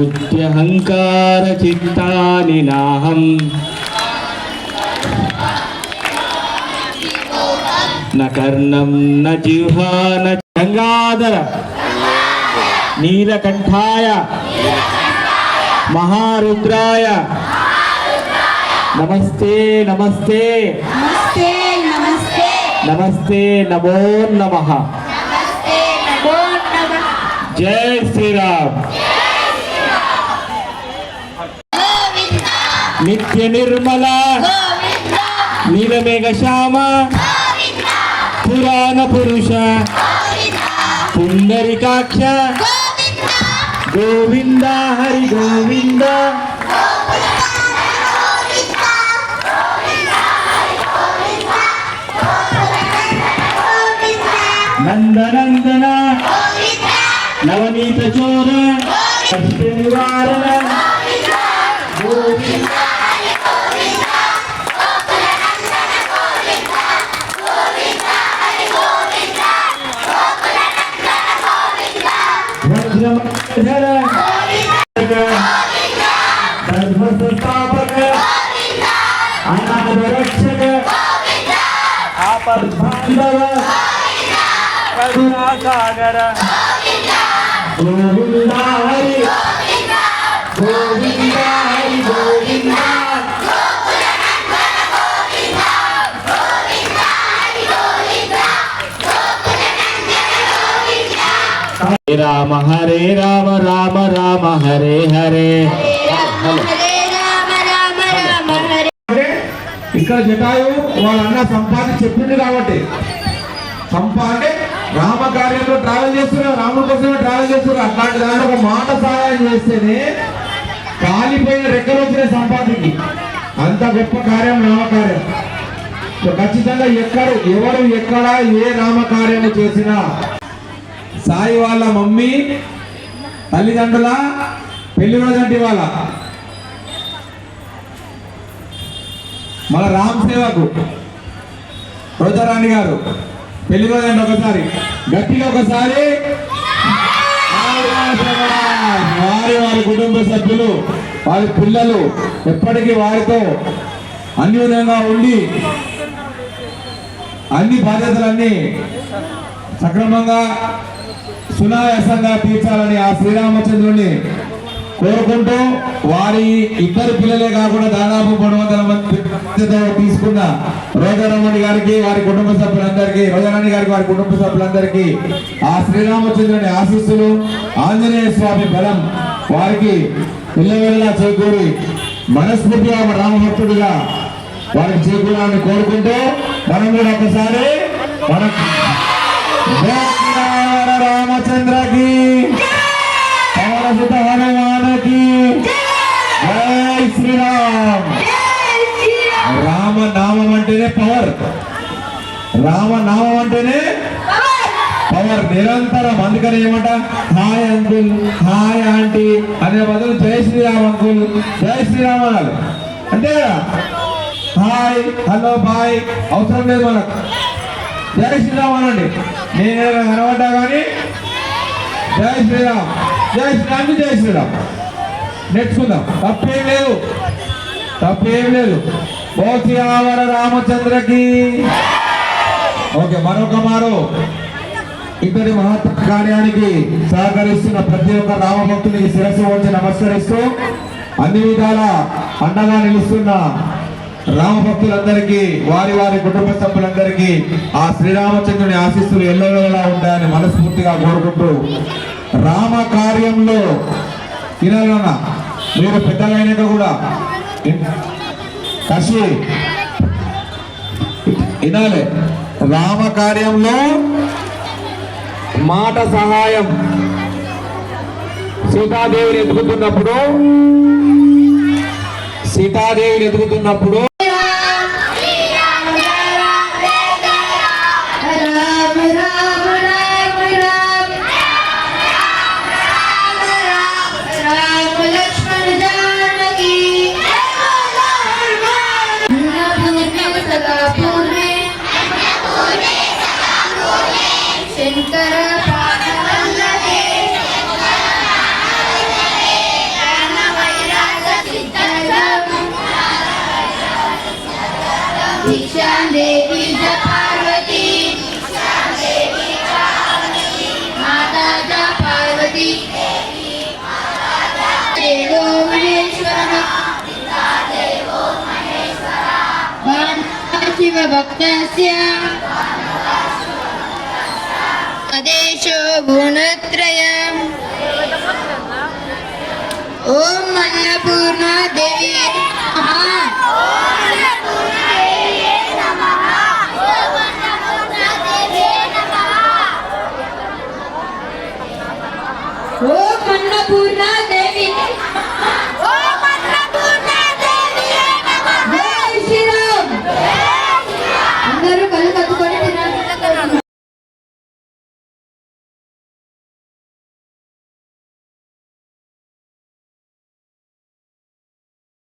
మనోబుద్ధ్యహంకార చిత్తాని నాహం న కర్ణం న జిహ్వా న గంగాధర నీలకంఠాయ మహారుద్రాయ నమస్తే నమస్తే నమస్తే నమస్తే నమస్తే నమో నమః. నమస్తే నమో నమః. జై శ్రీరామ్. నిత్య నిర్మల నీలమేఘ శ్యామ పురాణ పురుష పుండరీకాక్ష గోవింద హరి గోవింద నందనందన నవనీత చోర నివారణ వజ్రమధర సర్వసంస్థాపక అనాథ రక్షక ఆపద్బాంధవ కరుణాసాగర గోవింద హరి గోవింద హరి గోవింద హరే రామ హరే రామ రామ రామ హరే హరే. ఇక్కడ జటాయు వాళ్ళ అన్న సంపాది చెప్పింది కాబట్టి అంటే రామ కార్యంలో ట్రావెల్ చేస్తున్నారు, రాముడి కోసమే ట్రావెల్ చేస్తున్నారు. అట్లాంటి దాంట్లో ఒక మాట సహాయం చేస్తేనే కాలిపోయిన రెక్కలు వచ్చిన సంపాదికి అంత గొప్ప కార్యం రామకార్యం. ఖచ్చితంగా ఎవరు ఎక్కడ ఏ రామకార్యం చేసినా సాయి వాళ్ళ మమ్మీ తల్లిదండ్రుల పెళ్లి రోజంటి వాళ్ళ మన రామ్ సేవకు రోజారాణి గారు పెళ్లి రోజండి ఒకసారి గట్టిగా ఒకసారి వారి కుటుంబ సభ్యులు వారి పిల్లలు ఎప్పటికీ వారితో అన్యోన్యంగా ఉండి అన్ని బాధ్యతలన్నీ సక్రమంగా సునాయాసంగా తీర్చాలని ఆ శ్రీరామచంద్రుని కోరుకుంటూ వారి ఇద్దరు పిల్లలే కాకుండా దాదాపు 300 మంది తీసుకున్న రోజారాణి గారికి వారి కుటుంబ సభ్యులందరికీ వారి కుటుంబ సభ్యులందరికీ ఆ శ్రీరామచంద్రుని ఆశీస్సులు ఆంజనేయ స్వామి బలం వారికి పిల్లవేళలా చేకూరి మనస్ఫూర్తిగా రామభక్తుడిగా వారికి చేకూరాలని కోరుకుంటూ మనం కూడా ఒకసారి మన రామచంద్రకి పవనసుత హనుమానకి జై శ్రీరామ్. రామనామం అంటేనే పవర్, రామనామం అంటేనే పవర్ నిరంతరం. అందుకని ఏమంట హాయ్ అంకుల్, హాయ్ ఆంటీ అనే బదులు జై శ్రీరామ్ అంకుల్, జై శ్రీరామ్ అనాలి. అంతే కదా, హాయ్ హలో బాయ్ అవసరం లేదు మనకు. జై శ్రీరామ్ అనండి. నేను కనబడ్డా కానీ జై శ్రీరామ్, జై శ్రీరామ్, జై శ్రీరామ్ నేర్చుకుందాం. తప్పేం లేదు, తప్పేం లేదు. బోసియావర రామచంద్రకి. ఓకే, మరొక మారు ఇక్కడి మహత్ కార్యానికి సహకరిస్తున్న ప్రతి ఒక్క రామభక్తునికి శిరస్సు వచ్చి నమస్కరిస్తూ అన్ని విధాల అండగా నిలుస్తున్న రామభక్తులందరికీ వారి వారి కుటుంబ సభ్యులందరికీ ఆ శ్రీరామచంద్రుని ఆశీస్సులు ఎల్లవేళలా ఉంటాయని మనస్ఫూర్తిగా కోరుకుంటూ రామ కార్యంలో వినాలన్నా మీరు పెద్దలైనాక కూడా కసి వినాలి. రామ కార్యంలో మాట సహాయం. సీతాదేవిని ఎదుగుతున్నప్పుడు देवी च पार्वती माता च पार्वती देवो महेश्वरः शिवभक्तस्य आदेशो गुणत्रयम् ओम अन्नपूर्णा देवी ओम अन्नपूर्णा देवी